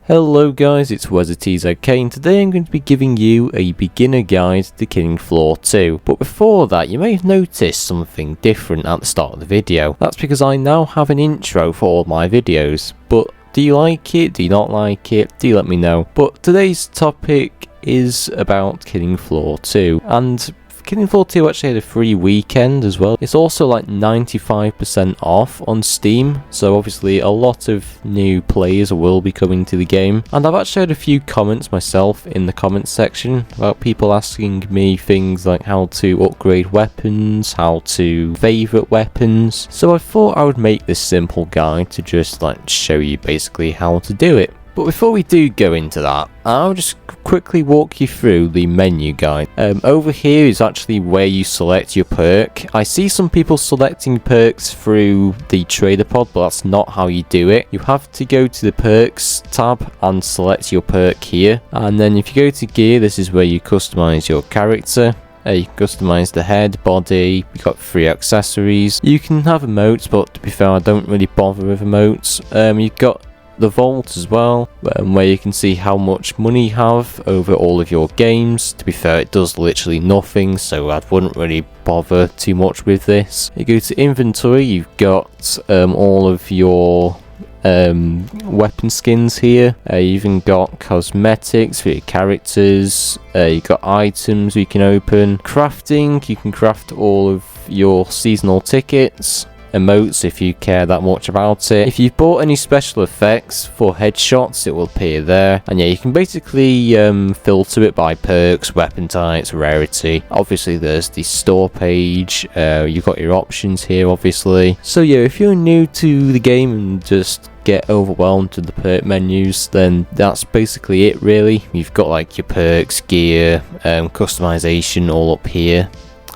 Hello guys, it's WezzaTZK and today I'm going to be giving you a beginner guide to Killing Floor 2. But before that, you may have noticed something different at the start of the video. That's because I now have an intro for all my videos. But do you like it? Do you not like it? Do let me know. But today's topic is about Killing Floor 2, and Killing Floor 2 actually had a free weekend as well. It's also like 95% off on Steam, so obviously a lot of new players will be coming to the game. And I've actually had a few comments myself in the comments section about people asking me things like how to upgrade weapons, how to favourite weapons. So I thought I would make this simple guide to just show you basically how to do it. But before we do go into that, I'll just quickly walk you through the menu guide. Over here is actually where you select your perk. I see some people selecting perks through the trader pod, but that's not how you do it. You have to go to the perks tab and select your perk here. And then if you go to gear, this is where you customize your character. You can customize the head, body, you've got 3 accessories. You can have emotes, but to be fair, I don't really bother with emotes. You've got the vault as well, where you can see how much money you have over all of your games. To be fair, it does literally nothing, so I wouldn't really bother too much with this. You go to inventory, you've got all of your weapon skins here. You even got cosmetics for your characters. You've got items you can open. Crafting, you can craft all of your seasonal tickets. Emotes if you care that much about it. If you've bought any special effects for headshots, it will appear there. And yeah, you can basically filter it by perks, weapon types, rarity. Obviously there's the store page. You've got your options here obviously. So yeah, if you're new to the game and just get overwhelmed with the perk menus, then that's basically it really. You've got your perks, gear, customization all up here.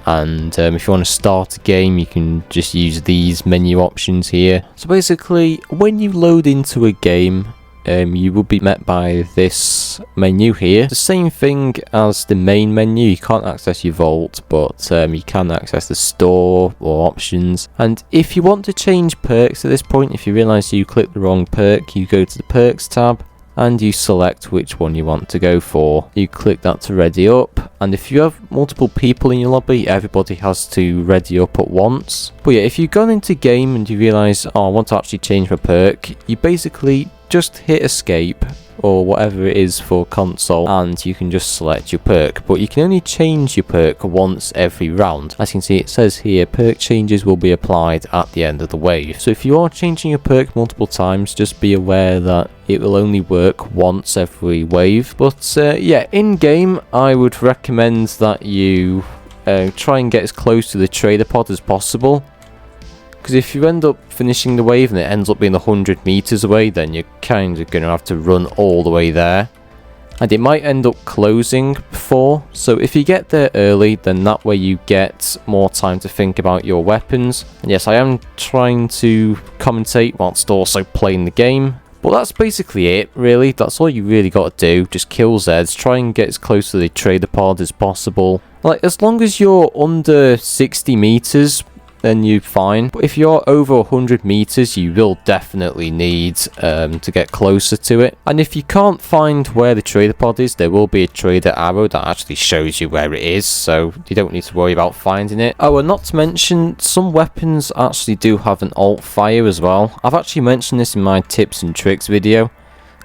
And if you want to start a game, you can just use these menu options here. So basically, when you load into a game, you will be met by this menu here. The same thing as the main menu. You can't access your vault, but you can access the store or options. And if you want to change perks at this point, if you realise you clicked the wrong perk, you go to the perks tab and you select which one you want to go for. You click that to ready up, and if you have multiple people in your lobby, everybody has to ready up at once. But yeah, if you've gone into game and you realise, oh, I want to actually change my perk, you basically just hit escape or whatever it is for console, and you can just select your perk. But you can only change your perk once every round. As you can see, it says here, perk changes will be applied at the end of the wave. So if you are changing your perk multiple times, just be aware that it will only work once every wave. But yeah, in game, I would recommend that you try and get as close to the trader pod as possible. Because if you end up finishing the wave and it ends up being 100 meters away, then you're kind of going to have to run all the way there. And it might end up closing before. So if you get there early, then that way you get more time to think about your weapons. And yes, I am trying to commentate whilst also playing the game. But that's basically it, really. That's all you really got to do. Just kill Zeds. Try and get as close to the trader pod as possible. As long as you're under 60 meters, then you're fine. But if you're over 100 meters, you will definitely need to get closer to it. And if you can't find where the trader pod is, there will be a trader arrow that actually shows you where it is, so you don't need to worry about finding it. Oh, and not to mention, some weapons actually do have an alt fire as well. I've actually mentioned this in my tips and tricks video.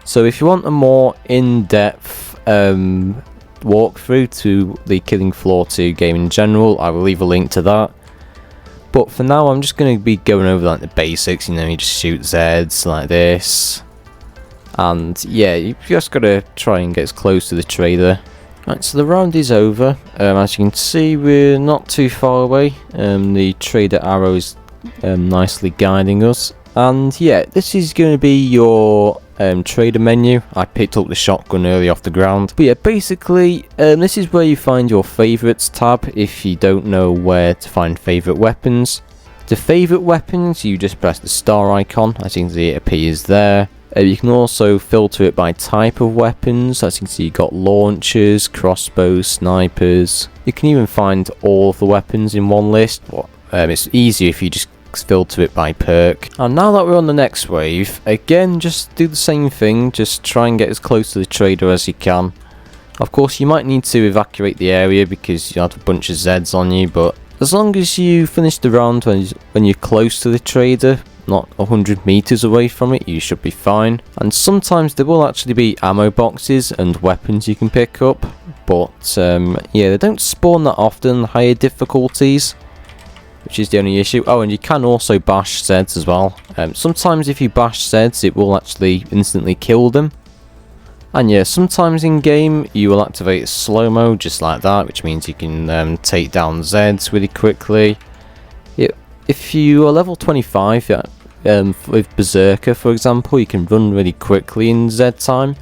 So if you want a more in-depth walkthrough to the Killing Floor 2 game in general, I will leave a link to that. But for now, I'm just going to be going over the basics. You just shoot Zeds like this. And yeah, you've just got to try and get as close to the trader. Right, so the round is over. As you can see, we're not too far away. The trader arrow is nicely guiding us. And yeah, this is going to be your trader menu. I picked up the shotgun early off the ground. But yeah, basically, this is where you find your favorites tab if you don't know where to find favorite weapons. To favorite weapons, you just press the star icon. As you can see, it appears there. You can also filter it by type of weapons. As you can see, you've got launchers, crossbows, snipers. You can even find all of the weapons in one list. It's easier if you just filter it by perk. And now that we're on the next wave, again, just do the same thing. Just try and get as close to the trader as you can. Of course, you might need to evacuate the area because you have a bunch of Zeds on you, but as long as you finish the round when you're close to the trader, not 100 meters away from it, you should be fine. And sometimes there will actually be ammo boxes and weapons you can pick up, but yeah, they don't spawn that often, higher difficulties, which is the only issue. Oh, and you can also bash Zeds as well. Sometimes if you bash Zeds, it will actually instantly kill them. And yeah, sometimes in game you will activate slow-mo just like that, which means you can take down Zeds really quickly. If you are level 25 with Berserker, for example, you can run really quickly in Z time,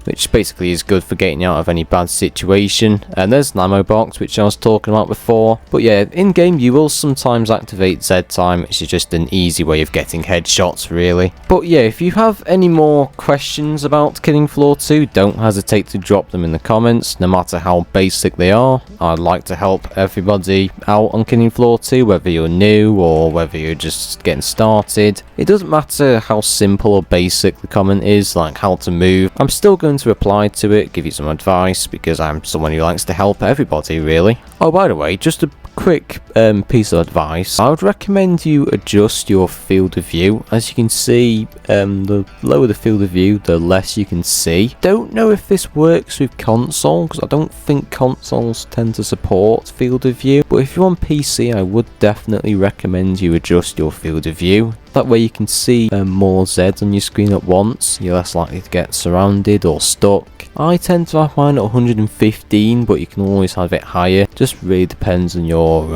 which basically is good for getting out of any bad situation. And there's an ammo box, which I was talking about before. But yeah, in game you will sometimes activate Z time, which is just an easy way of getting headshots, really. But yeah, if you have any more questions about Killing Floor 2, don't hesitate to drop them in the comments, no matter how basic they are. I'd like to help everybody out on Killing Floor 2, whether you're new or whether you're just getting started. It doesn't matter how simple or basic the comment is, like how to move. I'm still going to reply to it, give you some advice, because I'm someone who likes to help everybody, really. Oh, by the way, just a quick piece of advice. I would recommend you adjust your field of view. As you can see, the lower the field of view, the less you can see. Don't know if this works with console, because I don't think consoles tend to support field of view, but if you're on PC, I would definitely recommend you adjust your field of view. That way you can see more Zeds on your screen at once. You're less likely to get surrounded or stuck. I tend to have mine at 115, but you can always have it higher. Just really depends on your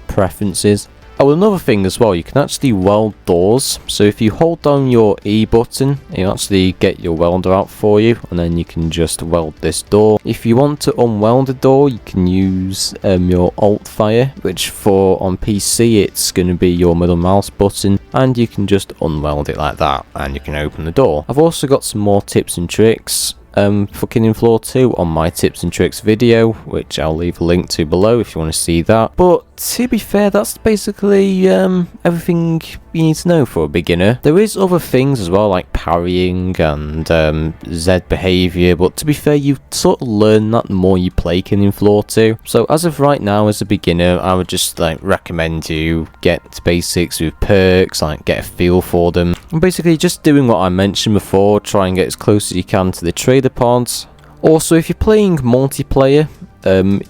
preferences. Oh, another thing as well, you can actually weld doors. So if you hold down your E button, it'll actually get your welder out for you, and then you can just weld this door. If you want to unweld a door, you can use your Alt Fire, which on PC it's going to be your middle mouse button, and you can just unweld it like that, and you can open the door. I've also got some more tips and tricks for Killing Floor 2 on my tips and tricks video, which I'll leave a link to below if you want to see that. But to be fair, that's basically everything you need to know for a beginner. There is other things as well, like parrying and Z behaviour, but to be fair, you sort of learn that the more you play Killing Floor 2. So as of right now, as a beginner, I would just recommend you get to basics with perks, get a feel for them, and basically just doing what I mentioned before. Try and get as close as you can to the trader pods. Also, if you're playing multiplayer,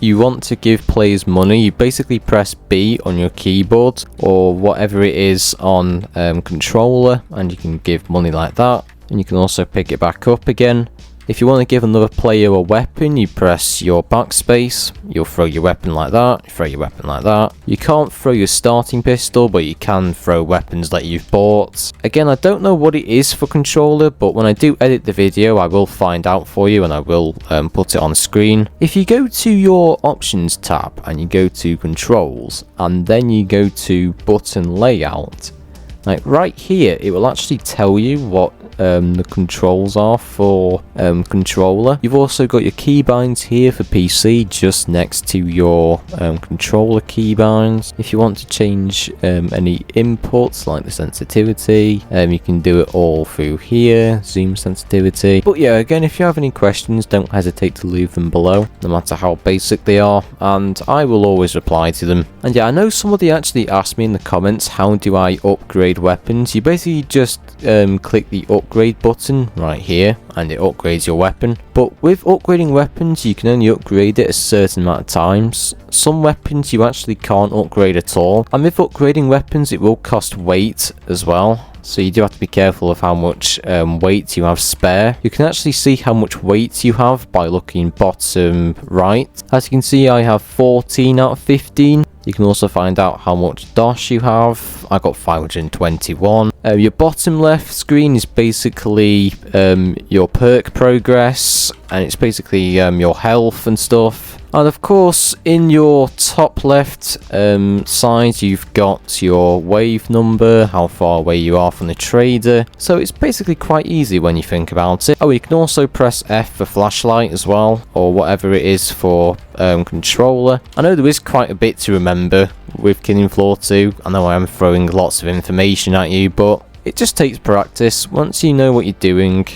you want to give players money, you basically press B on your keyboard or whatever it is on controller, and you can give money like that, and you can also pick it back up again. If you want to give another player a weapon, you press your backspace, you'll throw your weapon like that, you throw your weapon like that. You can't throw your starting pistol, but you can throw weapons that you've bought. Again, I don't know what it is for controller, but when I do edit the video, I will find out for you and I will put it on screen. If you go to your options tab and you go to controls, and then you go to button layout, right here, it will actually tell you what the controls are for controller. You've also got your keybinds here for PC, just next to your controller keybinds. If you want to change any inputs like the sensitivity, you can do it all through here, zoom sensitivity. But yeah, again, if you have any questions, don't hesitate to leave them below, no matter how basic they are, and I will always reply to them. And yeah, I know somebody actually asked me in the comments, how do I upgrade weapons? You basically just click the upgrade button right here and it upgrades your weapon. But with upgrading weapons, you can only upgrade it a certain amount of times. Some weapons you actually can't upgrade at all, and with upgrading weapons it will cost weight as well, so you do have to be careful of how much weight you have spare. You can actually see how much weight you have by looking bottom right. As you can see, I have 14 out of 15. You can also find out how much DOS you have. I got 521. Your bottom left screen is basically your perk progress, and it's basically your health and stuff. And of course, in your top left side, you've got your wave number, how far away you are from the trader. So it's basically quite easy when you think about it. Oh, you can also press F for flashlight as well, or whatever it is for controller. I know there is quite a bit to remember with Killing Floor 2. I know I am throwing lots of information at you, but it just takes practice. Once you know what you're doing,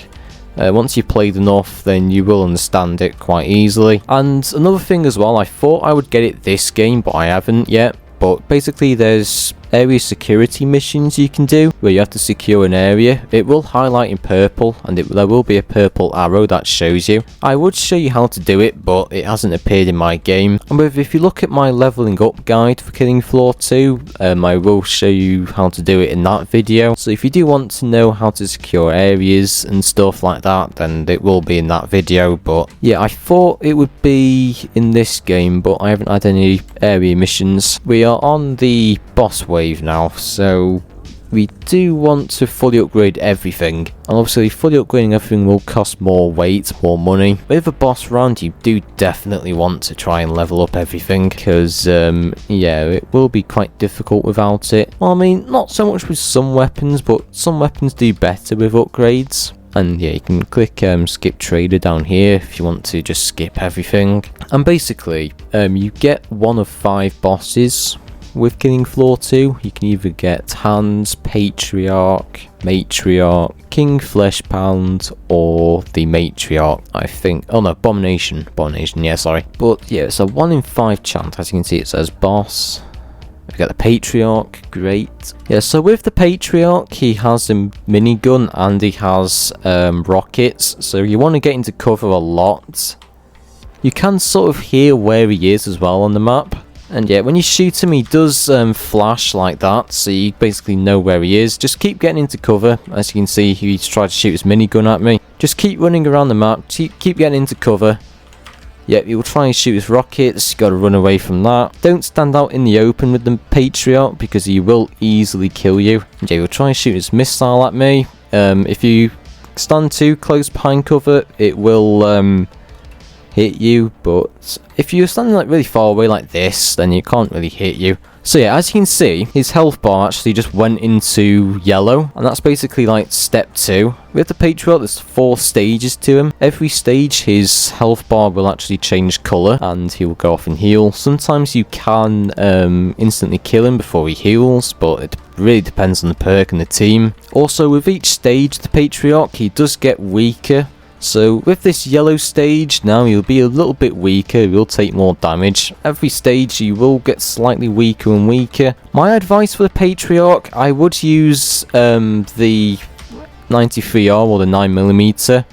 once you've played enough, then you will understand it quite easily. And another thing as well, I thought I would get it this game, but I haven't yet. But basically there's area security missions you can do where you have to secure an area. It will highlight in purple, and there will be a purple arrow that shows you. I would show you how to do it, but it hasn't appeared in my game. And if you look at my leveling up guide for Killing Floor 2, I will show you how to do it in that video. So if you do want to know how to secure areas and stuff like that, then it will be in that video. But yeah, I thought it would be in this game, but I haven't had any area missions. We are on the boss wave now, so we do want to fully upgrade everything, and obviously fully upgrading everything will cost more weight, more money. With a boss round, you do definitely want to try and level up everything, because yeah, it will be quite difficult without it. Well, I mean, not so much with some weapons, but some weapons do better with upgrades. And yeah, you can click skip trader down here if you want to just skip everything. And basically, you get one of 5 bosses with Killing Floor 2. You can either get Hans, Patriarch, Matriarch, King Fleshpound, or the Matriarch, I think. Oh no, Abomination, yeah, sorry. But yeah, it's a 1 in 5 chance. As you can see, it says boss. We've got the Patriarch, great. Yeah, so with the Patriarch, he has a minigun and he has rockets, so you want to get into cover a lot. You can sort of hear where he is as well on the map. And yeah, when you shoot him, he does flash like that, so you basically know where he is. Just keep getting into cover. As you can see, he's tried to shoot his minigun at me. Just keep running around the map, keep getting into cover. Yep, he will try and shoot his rockets, you gotta run away from that. Don't stand out in the open with the Patriarch, because he will easily kill you. And yeah, he will try and shoot his missile at me. If you stand too close behind cover, it will hit you, but if you're standing like really far away like this, then you can't really hit you. So yeah, as you can see, his health bar actually just went into yellow, and that's basically like step 2. With the Patriarch, there's 4 stages to him. Every stage, his health bar will actually change colour, and he will go off and heal. Sometimes you can instantly kill him before he heals, but it really depends on the perk and the team. Also, with each stage, the Patriarch, he does get weaker. So with this yellow stage, now you'll be a little bit weaker, you'll take more damage. Every stage you will get slightly weaker and weaker. My advice for the Patriarch, I would use the 93R or the 9mm,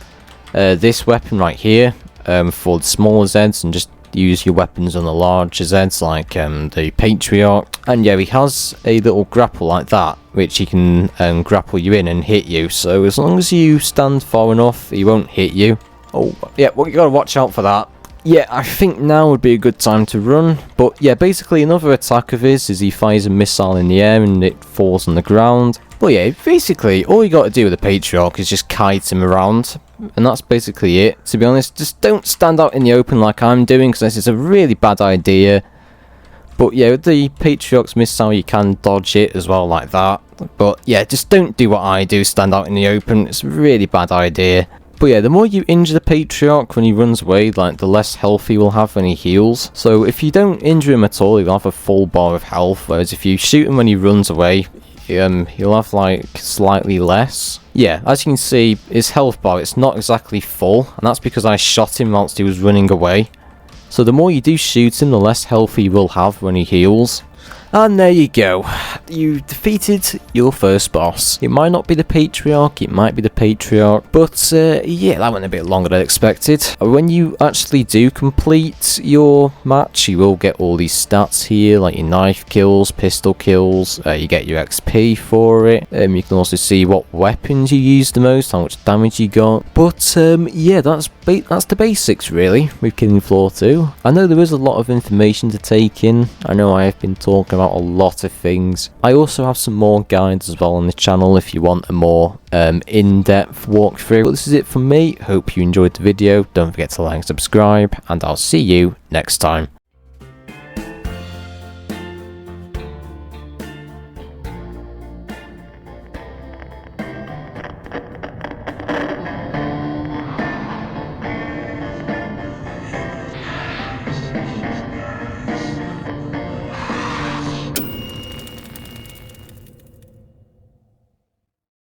this weapon right here, for the smaller Zeds, and just use your weapons on the larger Zeds like the Patriarch. And yeah, he has a little grapple like that, which he can grapple you in and hit you. So as long as you stand far enough, he won't hit you. Oh, yeah, well, you gotta watch out for that. Yeah, I think now would be a good time to run. But yeah, basically another attack of his is he fires a missile in the air and it falls on the ground. But yeah, basically all you gotta do with the Patriarch is just kite him around. And that's basically it. To be honest, just don't stand out in the open like I'm doing, because this is a really bad idea. But yeah, with the Patriarch's missile, you can dodge it as well like that. But yeah, just don't do what I do, stand out in the open. It's a really bad idea. But yeah, the more you injure the Patriarch when he runs away, like the less health he will have when he heals. So if you don't injure him at all, he'll have a full bar of health. Whereas if you shoot him when he runs away, he'll have like slightly less. Yeah, as you can see, his health bar, it's not exactly full, and that's because I shot him whilst he was running away. So the more you do shoot him, the less health he will have when he heals. And there you go. You defeated your first boss. It might not be the Patriarch, it might be the Patriarch, but yeah, that went a bit longer than I expected. When you actually do complete your match, you will get all these stats here, like your knife kills, pistol kills, you get your XP for it. You can also see what weapons you used the most, how much damage you got. But yeah, that's the basics really with Killing Floor 2. I know there is a lot of information to take in. I know I have been talking about a lot of things. I also have some more guides as well on the channel if you want a more in-depth walkthrough. But this is it from me. Hope you enjoyed the video. Don't forget to like and subscribe, and I'll see you next time.